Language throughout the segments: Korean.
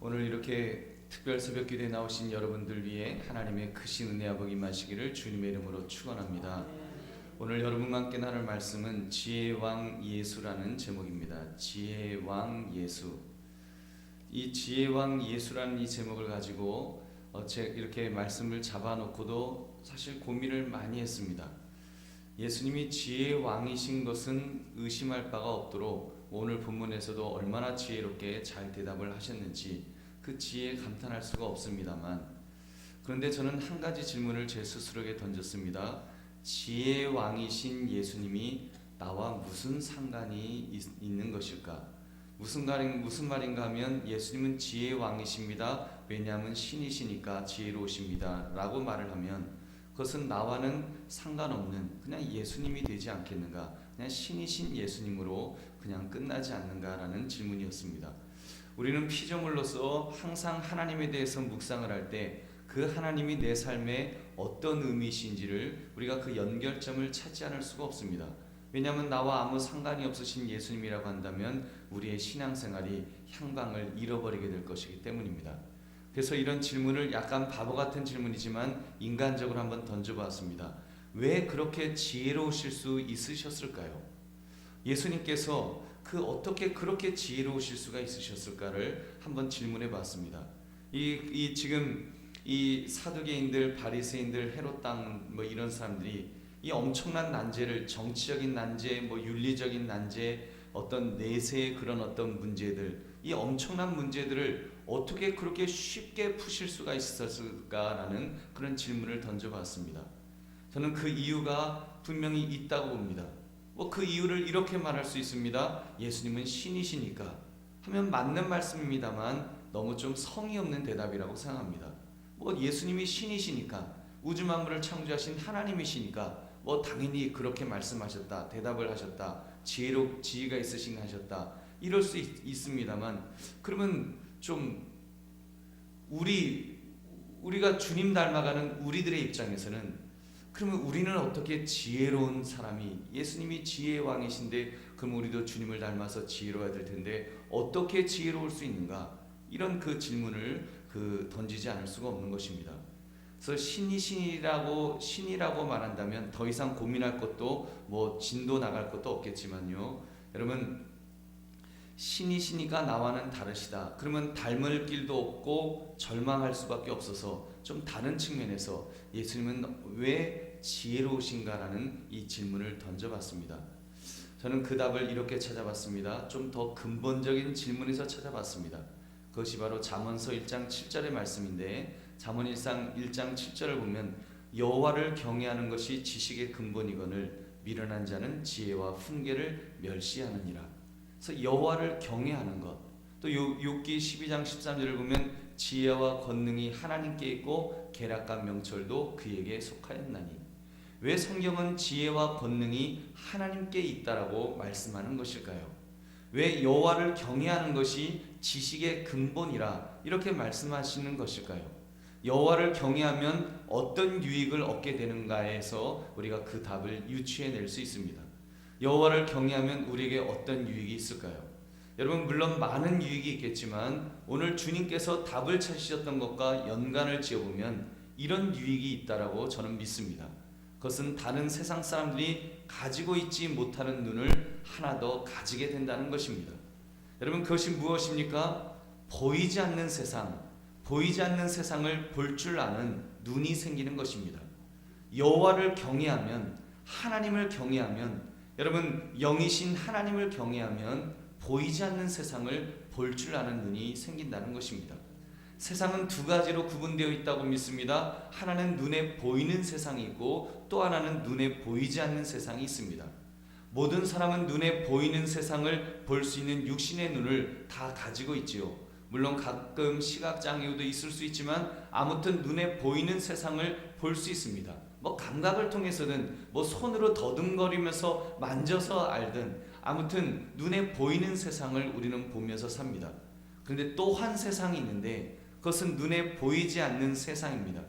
오늘 이렇게 특별 새벽 기도에 나오신 여러분들 위해 하나님의 크신 은혜와 복이 임하시기를 주님의 이름으로 축원합니다. 오늘 여러분과 함께 나눌 말씀은 지혜의 왕 예수라는 제목입니다. 지혜의 왕 예수. 이 지혜의 왕 예수라는 이 제목을 가지고 이렇게 말씀을 잡아놓고도 사실 고민을 많이 했습니다. 예수님이 지혜의 왕이신 것은 의심할 바가 없도록 오늘 본문에서도 얼마나 지혜롭게 잘 대답을 하셨는지 그 지혜에 감탄할 수가 없습니다만, 그런데 저는 한 가지 질문을 제 스스로에게 던졌습니다. 지혜의 왕이신 예수님이 나와 무슨 상관이 있는 것일까? 무슨 말인가 하면 예수님은 지혜의 왕이십니다. 왜냐하면 신이시니까 지혜로우십니다 라고 말을 하면 그것은 나와는 상관없는 그냥 예수님이 되지 않겠는가, 그냥 신이신 예수님으로 그냥 끝나지 않는가라는 질문이었습니다. 우리는 피조물로서 항상 하나님에 대해서 묵상을 할 때 그 하나님이 내 삶에 어떤 의미이신지를 우리가 그 연결점을 찾지 않을 수가 없습니다. 왜냐하면 나와 아무 상관이 없으신 예수님이라고 한다면 우리의 신앙생활이 향방을 잃어버리게 될 것이기 때문입니다. 그래서 이런 질문을 약간 바보 같은 질문이지만 인간적으로 한번 던져보았습니다. 왜 그렇게 지혜로우실 수 있으셨을까요? 예수님께서 어떻게 그렇게 지혜로우실 수가 있으셨을까를 한번 질문해 봤습니다. 지금 이 사두개인들, 바리새인들, 헤롯 땅 이런 사람들이 이 엄청난 난제를, 정치적인 난제, 윤리적인 난제, 어떤 내세의 그런 어떤 문제들, 이 엄청난 문제들을 어떻게 그렇게 쉽게 푸실 수가 있었을까라는 그런 질문을 던져봤습니다. 저는 그 이유가 분명히 있다고 봅니다. 그 이유를 이렇게 말할 수 있습니다. 예수님은 신이시니까 하면 맞는 말씀입니다만 너무 좀 성의 없는 대답이라고 생각합니다. 예수님이 신이시니까, 우주 만물을 창조하신 하나님이시니까 당연히 그렇게 말씀하셨다, 대답을 하셨다, 지혜가 있으신 하셨다, 이럴 수 있습니다만, 그러면 좀 우리가 주님 닮아가는 우리들의 입장에서는 그러면 우리는 어떻게 지혜로운 사람이, 예수님이 지혜의 왕이신데 그럼 우리도 주님을 닮아서 지혜로워야 될 텐데 어떻게 지혜로울 수 있는가, 이런 그 질문을 던지지 않을 수가 없는 것입니다. 그래서 신이라고 말한다면 더 이상 고민할 것도 진도 나갈 것도 없겠지만요, 여러분, 신이시니까 나와는 다르시다. 그러면 닮을 길도 없고 절망할 수밖에 없어서 좀 다른 측면에서 예수님은 왜 지혜로우신가라는 이 질문을 던져봤습니다. 저는 그 답을 이렇게 찾아봤습니다. 좀 더 근본적인 질문에서 찾아봤습니다. 그것이 바로 잠언서 1장 7절의 말씀인데, 잠언 1장 7절을 보면 여호와를 경외하는 것이 지식의 근본이거늘 미련한 자는 지혜와 훈계를 멸시하느니라. 그래서 여호와를 경외하는 것, 또 욥기 12장 13절을 보면 지혜와 권능이 하나님께 있고 계략과 명철도 그에게 속하였나니. 왜 성경은 지혜와 권능이 하나님께 있다라고 말씀하는 것일까요? 왜 여호와를 경외하는 것이 지식의 근본이라 이렇게 말씀하시는 것일까요? 여호와를 경외하면 어떤 유익을 얻게 되는가에서 우리가 그 답을 유추해낼 수 있습니다. 여호와를 경외하면 우리에게 어떤 유익이 있을까요? 여러분, 물론 많은 유익이 있겠지만 오늘 주님께서 답을 찾으셨던 것과 연관을 지어보면 이런 유익이 있다라고 저는 믿습니다. 그것은 다른 세상 사람들이 가지고 있지 못하는 눈을 하나 더 가지게 된다는 것입니다. 여러분, 그것이 무엇입니까? 보이지 않는 세상을 볼 줄 아는 눈이 생기는 것입니다. 여호와를 경외하면, 하나님을 경외하면, 여러분, 영이신 하나님을 경외하면 보이지 않는 세상을 볼 줄 아는 눈이 생긴다는 것입니다. 세상은 두 가지로 구분되어 있다고 믿습니다. 하나는 눈에 보이는 세상이 있고 또 하나는 눈에 보이지 않는 세상이 있습니다. 모든 사람은 눈에 보이는 세상을 볼 수 있는 육신의 눈을 다 가지고 있지요. 물론 가끔 시각장애도 있을 수 있지만 아무튼 눈에 보이는 세상을 볼 수 있습니다. 감각을 통해서든 손으로 더듬거리면서 만져서 알든 아무튼 눈에 보이는 세상을 우리는 보면서 삽니다. 그런데 또 한 세상이 있는데 그것은 눈에 보이지 않는 세상입니다.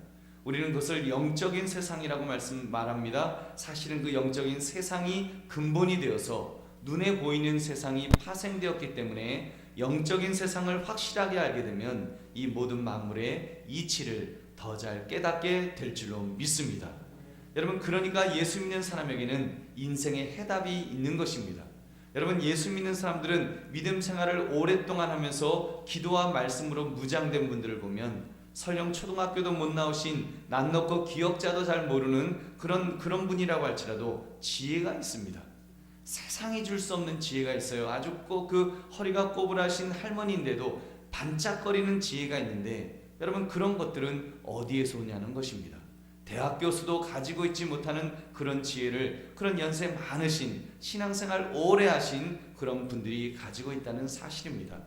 우리는 그것을 영적인 세상이라고 말합니다. 사실은 그 영적인 세상이 근본이 되어서 눈에 보이는 세상이 파생되었기 때문에 영적인 세상을 확실하게 알게 되면 이 모든 만물의 이치를 더 잘 깨닫게 될 줄로 믿습니다. 여러분, 그러니까 예수 믿는 사람에게는 인생의 해답이 있는 것입니다. 여러분, 예수 믿는 사람들은 믿음 생활을 오랫동안 하면서 기도와 말씀으로 무장된 분들을 보면 설령 초등학교도 못 나오신 낯 넣고 기억자도 잘 모르는 그런 분이라고 할지라도 지혜가 있습니다. 세상이 줄 수 없는 지혜가 있어요. 아주 꼭 그 허리가 꼬부라신 할머니인데도 반짝거리는 지혜가 있는데, 여러분, 그런 것들은 어디에서 오냐는 것입니다. 대학 교수도 가지고 있지 못하는 그런 지혜를 그런 연세 많으신 신앙생활 오래 하신 그런 분들이 가지고 있다는 사실입니다.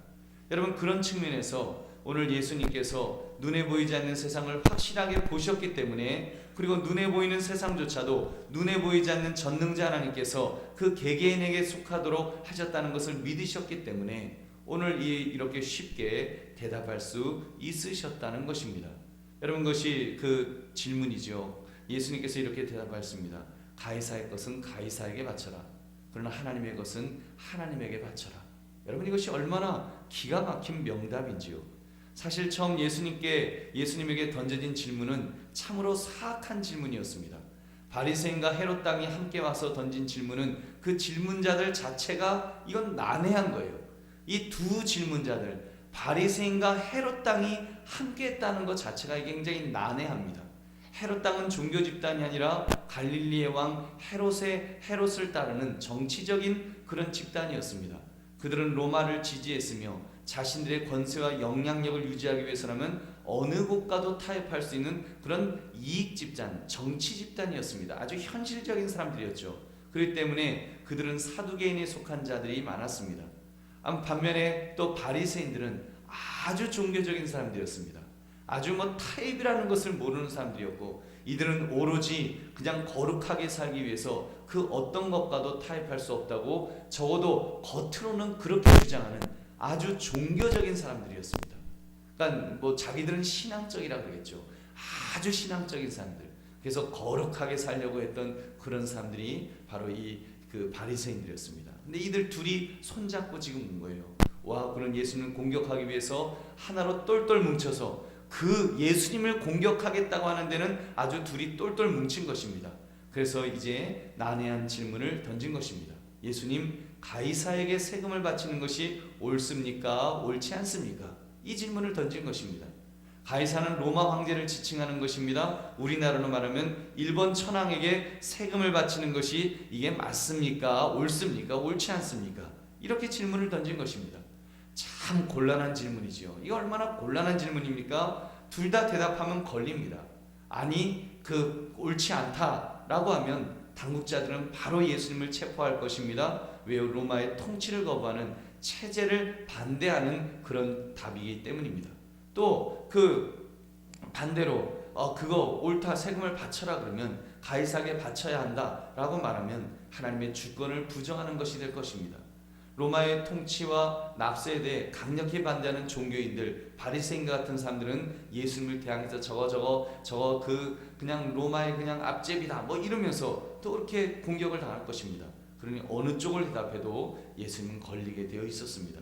여러분, 그런 측면에서 오늘 예수님께서 눈에 보이지 않는 세상을 확실하게 보셨기 때문에, 그리고 눈에 보이는 세상조차도 눈에 보이지 않는 전능자 하나님께서 그 개개인에게 속하도록 하셨다는 것을 믿으셨기 때문에 오늘 이렇게 쉽게 대답할 수 있으셨다는 것입니다. 여러분, 그것이 그 질문이죠. 예수님께서 이렇게 대답하셨습니다. 가이사의 것은 가이사에게 바쳐라. 그러나 하나님의 것은 하나님에게 바쳐라. 여러분, 이것이 얼마나 기가 막힌 명답인지요. 사실 처음 예수님에게 던져진 질문은 참으로 사악한 질문이었습니다. 바리새인과 헤롯 당이 함께 와서 던진 질문은 그 질문자들 자체가 이건 난해한 거예요. 이 두 질문자들, 바리새인과 헤롯 당이 함께 했다는 것 자체가 굉장히 난해합니다. 헤롯 당은 종교 집단이 아니라 갈릴리의 왕 헤롯을 따르는 정치적인 그런 집단이었습니다. 그들은 로마를 지지했으며 자신들의 권세와 영향력을 유지하기 위해서라면 어느 곳과도 타협할 수 있는 그런 이익 집단, 정치 집단이었습니다. 아주 현실적인 사람들이었죠. 그렇기 때문에 그들은 사두개인에 속한 자들이 많았습니다. 반면에 또 바리새인들은 아주 종교적인 사람들이었습니다. 아주 타입이라는 것을 모르는 사람들이었고, 이들은 오로지 그냥 거룩하게 살기 위해서 그 어떤 것과도 타협할 수 없다고 적어도 겉으로는 그렇게 주장하는 아주 종교적인 사람들이었습니다. 그러니까 자기들은 신앙적이라 그러겠죠. 아주 신앙적인 사람들. 그래서 거룩하게 살려고 했던 그런 사람들이 바로 그 바리새인들이었습니다. 근데 이들 둘이 손잡고 지금 온 거예요. 와, 그런 예수님을 공격하기 위해서 하나로 똘똘 뭉쳐서 그 예수님을 공격하겠다고 하는 데는 아주 둘이 똘똘 뭉친 것입니다. 그래서 이제 난해한 질문을 던진 것입니다. 예수님, 가이사에게 세금을 바치는 것이 옳습니까? 옳지 않습니까? 이 질문을 던진 것입니다. 가이사는 로마 황제를 지칭하는 것입니다. 우리나라로 말하면 일본 천황에게 세금을 바치는 것이 이게 맞습니까? 옳습니까? 옳지 않습니까? 이렇게 질문을 던진 것입니다. 참 곤란한 질문이죠. 이거 얼마나 곤란한 질문입니까? 둘 다 대답하면 걸립니다. 아니, 옳지 않다라고 하면 당국자들은 바로 예수님을 체포할 것입니다. 왜요? 로마의 통치를 거부하는 체제를 반대하는 그런 답이기 때문입니다. 또 반대로 그거 옳다, 세금을 바쳐라 그러면 가이사에게 바쳐야 한다라고 말하면 하나님의 주권을 부정하는 것이 될 것입니다. 로마의 통치와 납세에 대해 강력히 반대하는 종교인들, 바리새인과 같은 사람들은 예수님을 대항해서 저거 그냥 로마의 그냥 앞제비다 이러면서 또 그렇게 공격을 당할 것입니다. 그러니 어느 쪽을 대답해도 예수님은 걸리게 되어 있었습니다.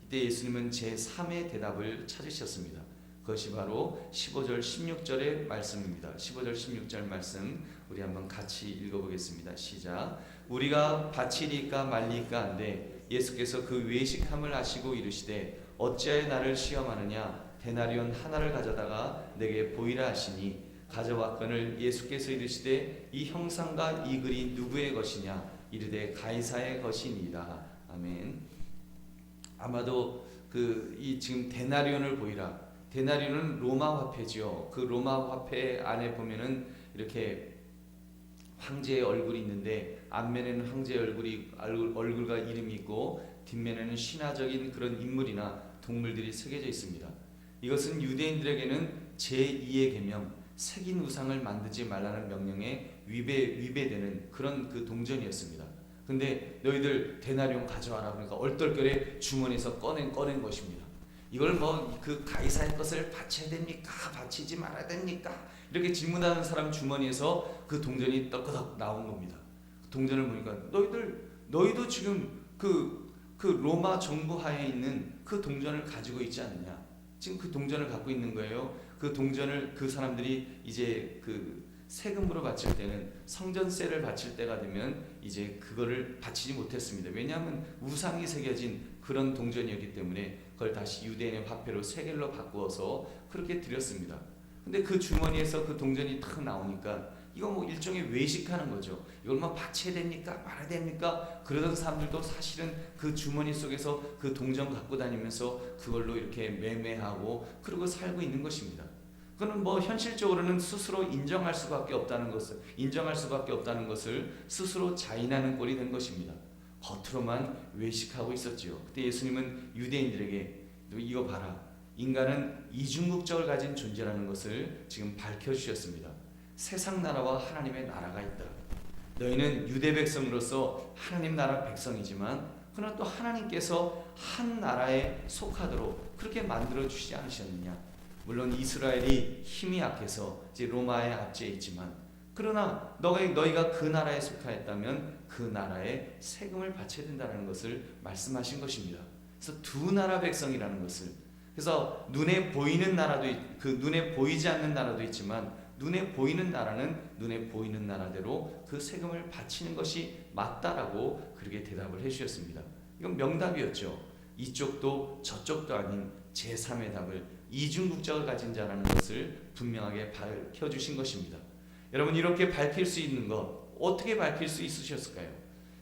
이때 예수님은 제3의 대답을 찾으셨습니다. 그것이 바로 15절 16절의 말씀입니다. 15절 16절 말씀 우리 한번 같이 읽어보겠습니다. 시작. 우리가 바치리까 말리까 한데 예수께서 그 외식함을 아시고 이르시되 어찌하여 나를 시험하느냐. 데나리온 하나를 가져다가 내게 보이라 하시니 가져왔거늘 예수께서 이르시되 이 형상과 이 글이 누구의 것이냐. 이르되 가이사의 것이니이다. 아멘. 아마도 이 지금 데나리온을 보이라. 데나리온은 로마 화폐지요. 그 로마 화폐 안에 보면은 이렇게 황제의 얼굴이 있는데 앞면에는 황제의 얼굴과 이름이 있고 뒷면에는 신화적인 그런 인물이나 동물들이 새겨져 있습니다. 이것은 유대인들에게는 제2의 계명, 새긴 우상을 만들지 말라는 명령에 위배되는 그런 동전이었습니다. 근데 너희들 데나리온 가져와라 그러니까 얼떨결에 주머니에서 꺼낸 것입니다. 이걸 그 가이사의 것을 바쳐야 됩니까? 바치지 말아야 됩니까? 이렇게 질문하는 사람 주머니에서 그 동전이 떡끄덕 나온 겁니다. 동전을 보니까 너희도 지금 그 로마 정부 하에 있는 그 동전을 가지고 있지 않느냐. 지금 그 동전을 갖고 있는 거예요. 그 동전을 그 사람들이 이제 그 세금으로 바칠 때는 성전세를 바칠 때가 되면 이제 그거를 바치지 못했습니다. 왜냐하면 우상이 새겨진 그런 동전이었기 때문에 그걸 다시 유대인의 화폐로 세겔로 바꾸어서 그렇게 드렸습니다. 근데 그 주머니에서 그 동전이 탁 나오니까 이거 뭐 일종의 외식하는 거죠. 이걸 뭐 바쳐야 됩니까? 말아야 됩니까? 그러던 사람들도 사실은 그 주머니 속에서 그 동전 갖고 다니면서 그걸로 이렇게 매매하고 그러고 살고 있는 것입니다. 그는 뭐 현실적으로는 스스로 인정할 수밖에 없다는 것을 스스로 자인하는 꼴이 된 것입니다. 겉으로만 외식하고 있었지요. 그때 예수님은 유대인들에게 이거 봐라. 인간은 이중국적을 가진 존재라는 것을 지금 밝혀주셨습니다. 세상 나라와 하나님의 나라가 있다. 너희는 유대 백성으로서 하나님 나라 백성이지만 그러나 또 하나님께서 한 나라에 속하도록 그렇게 만들어 주시지 않으셨느냐. 물론 이스라엘이 힘이 약해서 이제 로마의 압제에 있지만 그러나 너희가 그 나라에 속하였다면 그 나라에 세금을 바쳐야 된다는 것을 말씀하신 것입니다. 그래서 두 나라 백성이라는 것을, 그래서 눈에 보이는 나라도 눈에 보이지 않는 나라도 있지만 눈에 보이는 나라는 눈에 보이는 나라대로 그 세금을 바치는 것이 맞다라고 그렇게 대답을 해주셨습니다. 이건 명답이었죠. 이쪽도 저쪽도 아닌 제3의 답을, 이중국적을 가진 자라는 것을 분명하게 밝혀주신 것입니다. 여러분, 이렇게 밝힐 수 있는 것 어떻게 밝힐 수 있으셨을까요?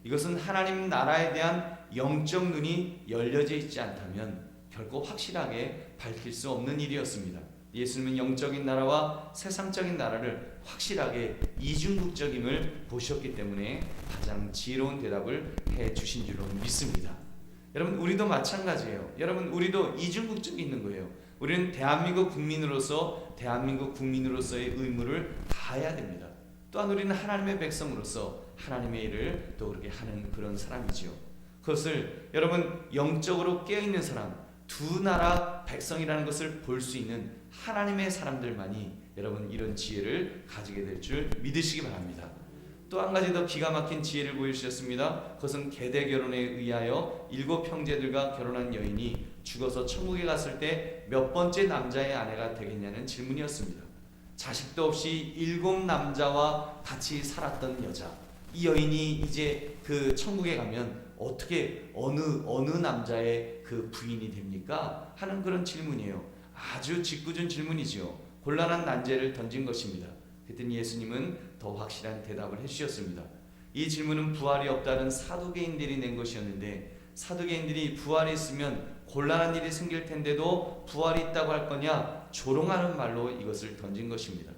이것은 하나님 나라에 대한 영적 눈이 열려져 있지 않다면 결코 확실하게 밝힐 수 없는 일이었습니다. 예수님은 영적인 나라와 세상적인 나라를 확실하게 이중국적임을 보셨기 때문에 가장 지혜로운 대답을 해주신 줄로 믿습니다. 여러분, 우리도 마찬가지예요. 여러분, 우리도 이중국적이 있는 거예요. 우리는 대한민국 국민으로서의 의무를 다해야 됩니다. 또한 우리는 하나님의 백성으로서 하나님의 일을 또 그렇게 하는 그런 사람이지요. 그것을 여러분, 영적으로 깨어있는 사람, 두 나라 백성이라는 것을 볼 수 있는 하나님의 사람들만이 여러분 이런 지혜를 가지게 될 줄 믿으시기 바랍니다. 또 한 가지 더 기가 막힌 지혜를 보여주셨습니다. 그것은 계대 결혼에 의하여 7 형제들과 결혼한 여인이 죽어서 천국에 갔을 때 몇 번째 남자의 아내가 되겠냐는 질문이었습니다. 자식도 없이 7 남자와 같이 살았던 여자, 이 여인이 이제 그 천국에 가면 어떻게 어느 남자의 그 부인이 됩니까? 하는 그런 질문이에요. 아주 짓궂은 질문이지요. 곤란한 난제를 던진 것입니다. 그랬더니 예수님은 더 확실한 대답을 해주셨습니다. 이 질문은 부활이 없다는 사두개인들이 낸 것이었는데, 사두개인들이 부활이 있으면 곤란한 일이 생길 텐데도 부활이 있다고 할 거냐, 조롱하는 말로 이것을 던진 것입니다.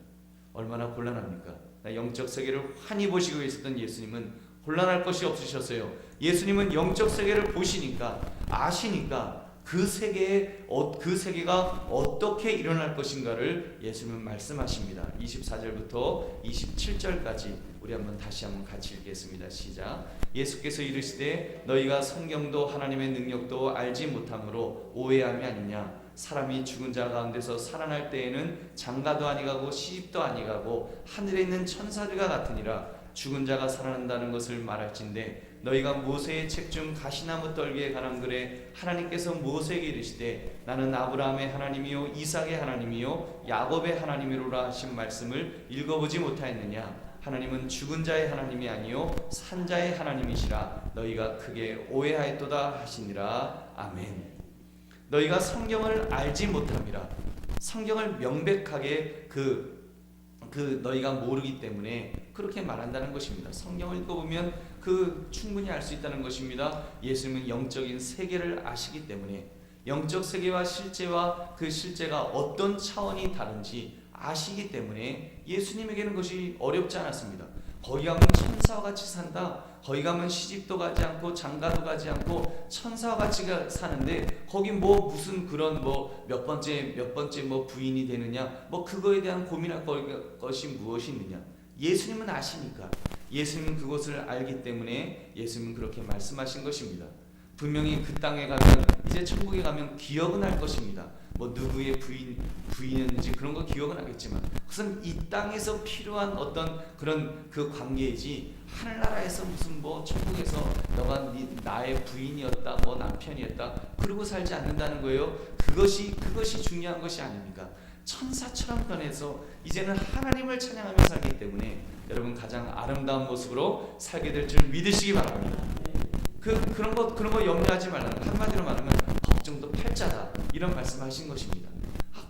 얼마나 곤란합니까? 영적 세계를 환히 보시고 있었던 예수님은 곤란할 것이 없으셨어요. 예수님은 영적 세계를 보시니까, 아시니까 그 세계가 어떻게 일어날 것인가를 예수님은 말씀하십니다. 24절부터 27절까지 우리 다시 한번 같이 읽겠습니다. 시작. 예수께서 이르시되 너희가 성경도 하나님의 능력도 알지 못함으로 오해함이 아니냐. 사람이 죽은 자 가운데서 살아날 때에는 장가도 아니가고 시집도 아니가고 하늘에 있는 천사들과 같으니라. 죽은 자가 살아난다는 것을 말할진대 너희가 모세의 책 중 가시나무 떨기에 관한 글에 하나님께서 모세에게 이르시되 나는 아브라함의 하나님이요 이삭의 하나님이요 야곱의 하나님이로라 하신 말씀을 읽어보지 못하였느냐. 하나님은 죽은 자의 하나님이 아니요 산 자의 하나님이시라. 너희가 크게 오해하였도다 하시니라. 아멘. 너희가 성경을 알지 못함이라. 성경을 명백하게 너희가 모르기 때문에 그렇게 말한다는 것입니다. 성경을 읽어보면 충분히 알 수 있다는 것입니다. 예수님은 영적인 세계를 아시기 때문에 영적 세계와 실제와 그 실제가 어떤 차원이 다른지 아시기 때문에 예수님에게는 그것이 어렵지 않았습니다. 거기 가면 천사와 같이 산다. 거기 가면 시집도 가지 않고 장가도 가지 않고 천사와 같이 사는데 거기 무슨 그런 몇 번째 부인이 되느냐 그거에 대한 고민할 것이 무엇이 있느냐. 예수님은 아시니까, 예수님은 그것을 알기 때문에 예수님은 그렇게 말씀하신 것입니다. 분명히 그 땅에 가면, 이제 천국에 가면 기억은 할 것입니다. 뭐 누구의 부인이었는지 그런 거 기억은 하겠지만 그것은 이 땅에서 필요한 어떤 그런 그 관계이지 하늘나라에서 무슨 뭐 천국에서 너가 나의 부인이었다 뭐 남편이었다 그러고 살지 않는다는 거예요. 그것이 중요한 것이 아닙니까? 천사처럼 변해서 이제는 하나님을 찬양하며 살기 때문에 여러분 가장 아름다운 모습으로 살게 될 줄 믿으시기 바랍니다. 그런 거 염려하지 말라는 거. 한마디로 말하면 걱정도 팔자다 이런 말씀하신 것입니다.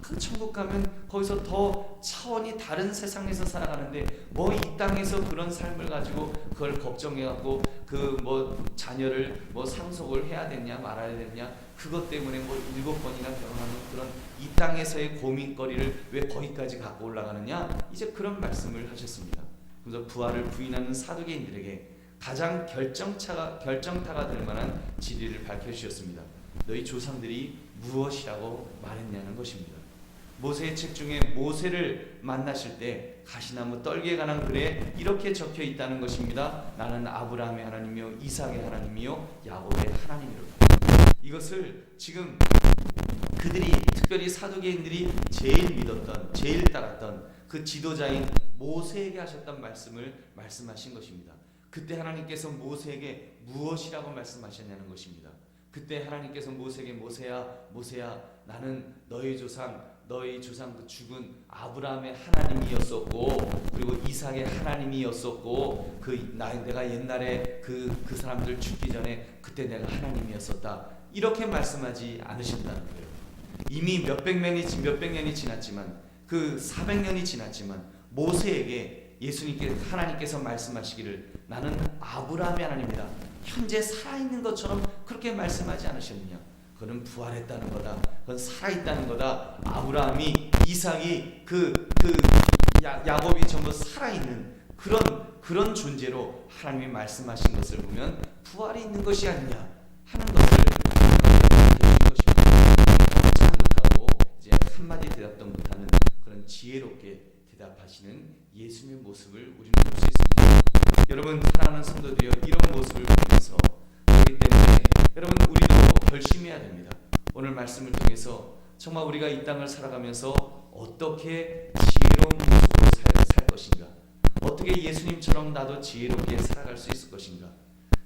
그 천국 가면 거기서 더 차원이 다른 세상에서 살아가는데 뭐 이 땅에서 그런 삶을 가지고 그걸 걱정해갖고 그 뭐 자녀를 뭐 상속을 해야 되냐 말아야 되냐 그것 때문에 뭐 7번이나 결혼하는 그런 이 땅에서의 고민거리를 왜 거기까지 갖고 올라가느냐 이제 그런 말씀을 하셨습니다. 그래서 부활을 부인하는 사두개인들에게 가장 결정타가 될 만한 진리를 밝혀주셨습니다. 너희 조상들이 무엇이라고 말했냐는 것입니다. 모세의 책 중에 모세를 만나실 때 가시나무 떨기에 관한 글에 이렇게 적혀 있다는 것입니다. 나는 아브라함의 하나님이요 이삭의 하나님이요 야곱의 하나님이로다. 이것을 지금 그들이 특별히 사두개인들이 제일 믿었던 제일 따랐던 그 지도자인 모세에게 하셨던 말씀을 말씀하신 것입니다. 그때 하나님께서 모세에게 무엇이라고 말씀하셨냐는 것입니다. 그때 하나님께서 모세에게 모세야 나는 너희 조상 그 죽은 아브라함의 하나님이었었고 그리고 이삭의 하나님이었었고 내가 옛날에 그 사람들 죽기 전에 그때 내가 하나님이었었다 이렇게 말씀하지 않으신다는 거예요. 이미 몇백 년이 지났지만 그 400년이 지났지만 모세에게 하나님께서 말씀하시기를 나는 아브라함의 하나님이다. 현재 살아있는 것처럼 그렇게 말씀하지 않으셨느냐. 그는 부활했다는 거다. 그건 살아있다는 거다. 아브라함이 이삭이 야곱이 전부 살아있는 그런 존재로 하나님이 말씀하신 것을 보면 부활이 있는 것이 아니냐 하는 것을 밝혀주신 것입니다. 꼼짝 못하고 이제 한마디 대답도 못하는 그런 지혜롭게 대답하시는 예수님의 모습을 우리는 볼 수 있습니다. 여러분 사랑하는 성도들이여 이런 모습을 보면서 그렇기 때문에 여러분 우리도 결심해야 됩니다. 오늘 말씀을 통해서 정말 우리가 이 땅을 살아가면서 어떻게 지혜로운 모습으로 살 것인가 어떻게 예수님처럼 나도 지혜롭게 살아갈 수 있을 것인가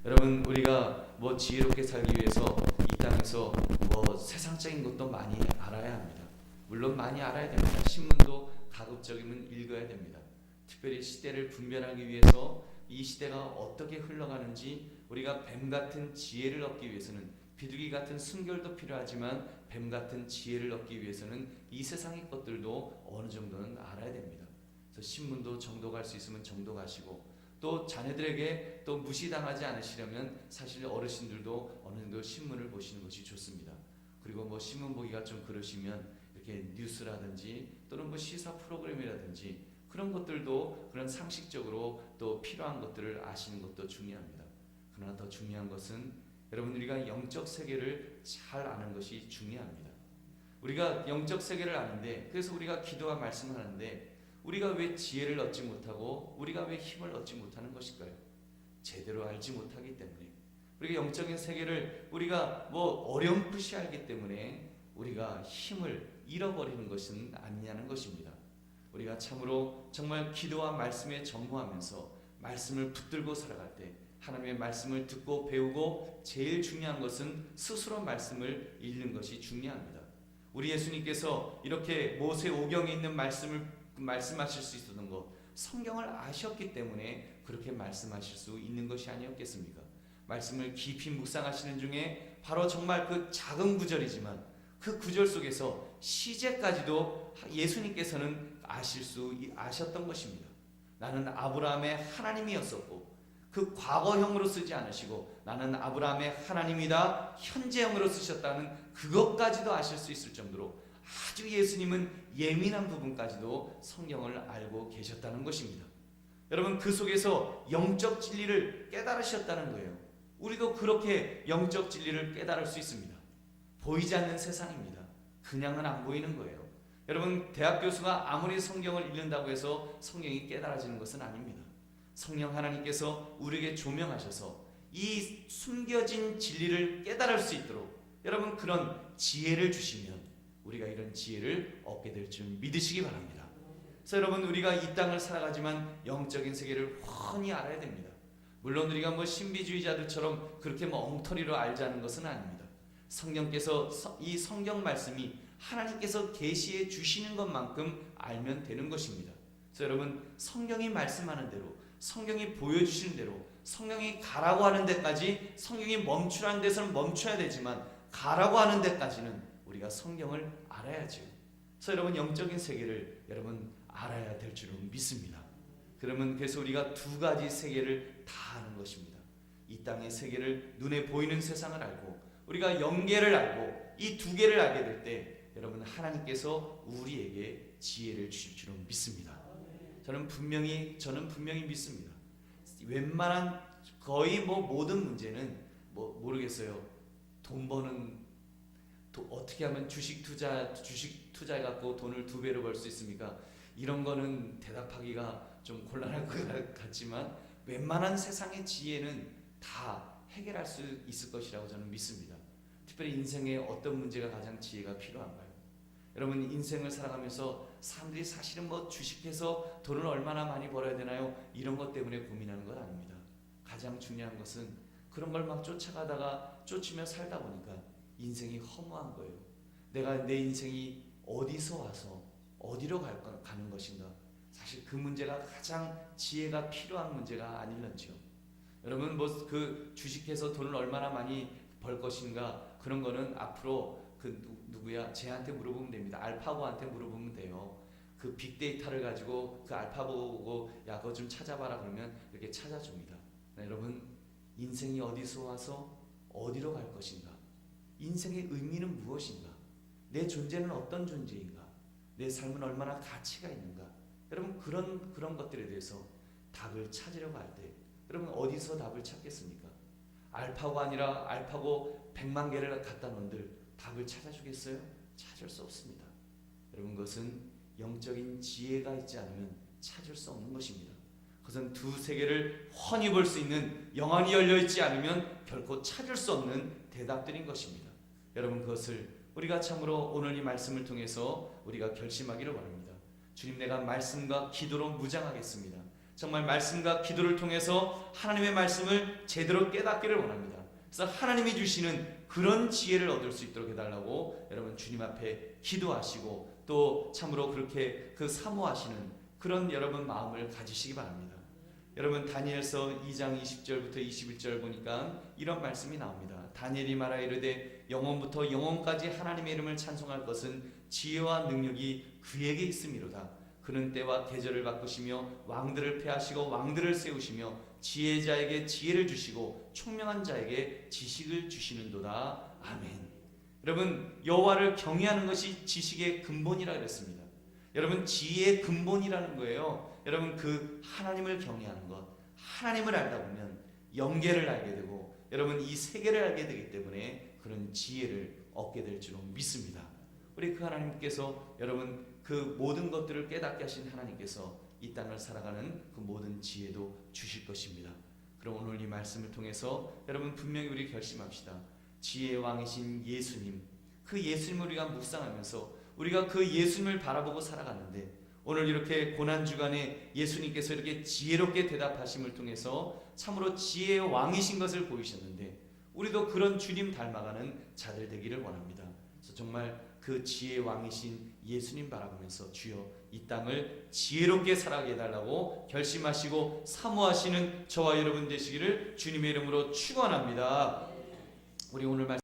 여러분 우리가 뭐 지혜롭게 살기 위해서 이 땅에서 뭐 세상적인 것도 많이 알아야 합니다. 물론 많이 알아야 됩니다. 신문도 가급적이면 읽어야 됩니다. 특별히 시대를 분별하기 위해서 이 시대가 어떻게 흘러가는지 우리가 뱀같은 지혜를 얻기 위해서는 비둘기 같은 순결도 필요하지만 뱀같은 지혜를 얻기 위해서는 이 세상의 것들도 어느 정도는 알아야 됩니다. 그래서 신문도 정도 갈 수 있으면 정도 가시고 또 자녀들에게 또 무시당하지 않으시려면 사실 어르신들도 어느 정도 신문을 보시는 것이 좋습니다. 그리고 뭐 신문 보기가 좀 그러시면 이렇게 뉴스라든지 또는 뭐 시사 프로그램이라든지 그런 것들도 그런 상식적으로 또 필요한 것들을 아시는 것도 중요합니다. 그러나 더 중요한 것은 여러분 우리가 영적 세계를 잘 아는 것이 중요합니다. 우리가 영적 세계를 아는데 그래서 우리가 기도와 말씀을 하는데 우리가 왜 지혜를 얻지 못하고 우리가 왜 힘을 얻지 못하는 것일까요? 제대로 알지 못하기 때문에 우리가 영적인 세계를 우리가 뭐 어렴풋이 알기 때문에 우리가 힘을 잃어버리는 것은 아니냐는 것입니다. 우리가 참으로 정말 기도와 말씀에 전무하면서 말씀을 붙들고 살아갈 때 하나님의 말씀을 듣고 배우고 제일 중요한 것은 스스로 말씀을 읽는 것이 중요합니다. 우리 예수님께서 이렇게 모세오경에 있는 말씀을 말씀하실 수 있었던 것 성경을 아셨기 때문에 그렇게 말씀하실 수 있는 것이 아니었겠습니까? 말씀을 깊이 묵상하시는 중에 바로 정말 그 작은 구절이지만 그 구절 속에서 시제까지도 예수님께서는 아셨던 것입니다. 나는 아브라함의 하나님이었었고 그 과거형으로 쓰지 않으시고 나는 아브라함의 하나님이다 현재형으로 쓰셨다는 그것까지도 아실 수 있을 정도로 아주 예수님은 예민한 부분까지도 성경을 알고 계셨다는 것입니다. 여러분 그 속에서 영적 진리를 깨달으셨다는 거예요. 우리도 그렇게 영적 진리를 깨달을 수 있습니다. 보이지 않는 세상입니다. 그냥은 안 보이는 거예요. 여러분 대학 교수가 아무리 성경을 읽는다고 해서 성경이 깨달아지는 것은 아닙니다. 성령 하나님께서 우리에게 조명하셔서 이 숨겨진 진리를 깨달을 수 있도록 여러분 그런 지혜를 주시면 우리가 이런 지혜를 얻게 될 줄 믿으시기 바랍니다. 그래서 여러분, 우리가 이 땅을 살아가지만 영적인 세계를 훤히 알아야 됩니다. 물론 우리가 뭐 신비주의자들처럼 그렇게 뭐 엉터리로 알자는 것은 아닙니다. 성경께서 이 성경 말씀이 하나님께서 계시해 주시는 것만큼 알면 되는 것입니다. 그래서 여러분, 성경이 말씀하는 대로, 성경이 보여주시는 대로, 성경이 가라고 하는 데까지, 성경이 멈추라는 데서는 멈춰야 되지만 가라고 하는 데까지는 우리가 성경을 알아야죠. 그래서 여러분, 영적인 세계를 여러분 알아야 될 줄은 믿습니다. 그러면 그래서 우리가 두 가지 세계를 다 아는 것입니다. 이 땅의 세계를, 눈에 보이는 세상을 알고 우리가 영계를 알고 이 두 개를 알게 될 때 여러분, 하나님께서 우리에게 지혜를 주실 줄은 믿습니다. 저는 분명히 믿습니다. 웬만한 거의 모든 문제는 모르겠어요. 돈 버는, 어떻게 하면 주식 투자해 갖고 돈을 2배로 벌 수 있습니까? 이런 거는 대답하기가 좀 곤란할 것 같지만 웬만한 세상의 지혜는 다 해결할 수 있을 것이라고 저는 믿습니다. 특별히 인생에 어떤 문제가 가장 지혜가 필요한가요? 여러분, 인생을 살아가면서 사람들이 사실은 주식해서 돈을 얼마나 많이 벌어야 되나요? 이런 것 때문에 고민하는 건 아닙니다. 가장 중요한 것은 그런 걸 막 쫓으며 살다 보니까 인생이 허무한 거예요. 내가 내 인생이 어디서 와서 어디로 가는 것인가? 사실 그 문제가 가장 지혜가 필요한 문제가 아닐런지요. 여러분, 그 주식해서 돈을 얼마나 많이 벌 것인가, 그런 거는 앞으로 누구야? 쟤한테 물어보면 됩니다. 알파고한테 물어보면 돼요. 그 빅데이터를 가지고 그 알파고고, 야, 그거 좀 찾아봐라 그러면 이렇게 찾아줍니다. 여러분, 인생이 어디서 와서 어디로 갈 것인가? 인생의 의미는 무엇인가? 내 존재는 어떤 존재인가? 내 삶은 얼마나 가치가 있는가? 여러분, 그런 것들에 대해서 답을 찾으려고 할 때 여러분, 어디서 답을 찾겠습니까? 알파고 아니라 알파고 100만 개를 갖다 놓은들 답을 찾아주겠어요? 찾을 수 없습니다. 여러분, 그것은 영적인 지혜가 있지 않으면 찾을 수 없는 것입니다. 그것은 두 세계를 훤히 볼 수 있는 영안이 열려있지 않으면 결코 찾을 수 없는 대답들인 것입니다. 여러분, 그것을 우리가 참으로 오늘 이 말씀을 통해서 우리가 결심하기를 원합니다. 주님, 내가 말씀과 기도로 무장하겠습니다. 정말 말씀과 기도를 통해서 하나님의 말씀을 제대로 깨닫기를 원합니다. 그래서 하나님이 주시는 그런 지혜를 얻을 수 있도록 해달라고 여러분, 주님 앞에 기도하시고 또 참으로 그렇게 사모하시는 그런 여러분 마음을 가지시기 바랍니다. 여러분, 다니엘서 2장 20절부터 21절 보니까 이런 말씀이 나옵니다. 다니엘이 말하 이르되 영원부터 영원까지 하나님의 이름을 찬송할 것은 지혜와 능력이 그에게 있음이로다. 그는 때와 계절을 바꾸시며 왕들을 패하시고 왕들을 세우시며 지혜자에게 지혜를 주시고 총명한 자에게 지식을 주시는도다. 아멘. 여러분, 여호와를 경외하는 것이 지식의 근본이라 그랬습니다. 여러분, 지혜의 근본이라는 거예요. 여러분, 그 하나님을 경외하는 것, 하나님을 알다 보면 영계를 알게 되고 여러분, 이 세계를 알게 되기 때문에 그런 지혜를 얻게 될 줄로 믿습니다. 우리 그 하나님께서 여러분, 그 모든 것들을 깨닫게 하신 하나님께서 이 땅을 살아가는 그 모든 지혜도 주실 것입니다. 그럼 오늘 이 말씀을 통해서 여러분, 분명히 우리 결심합시다. 지혜의 왕이신 예수님, 그 예수님을 우리가 묵상하면서 우리가 그 예수님을 바라보고 살아가는데, 오늘 이렇게 고난주간에 예수님께서 이렇게 지혜롭게 대답하심을 통해서 참으로 지혜의 왕이신 것을 보이셨는데, 우리도 그런 주님 닮아가는 자들 되기를 원합니다. 그래서 정말 그 지혜의 왕이신 예수님 바라보면서 주여 이 땅을 지혜롭게 살아가게 해달라고 결심하시고 사모하시는 저와 여러분 되시기를 주님의 이름으로 축원합니다. 우리 오늘 말씀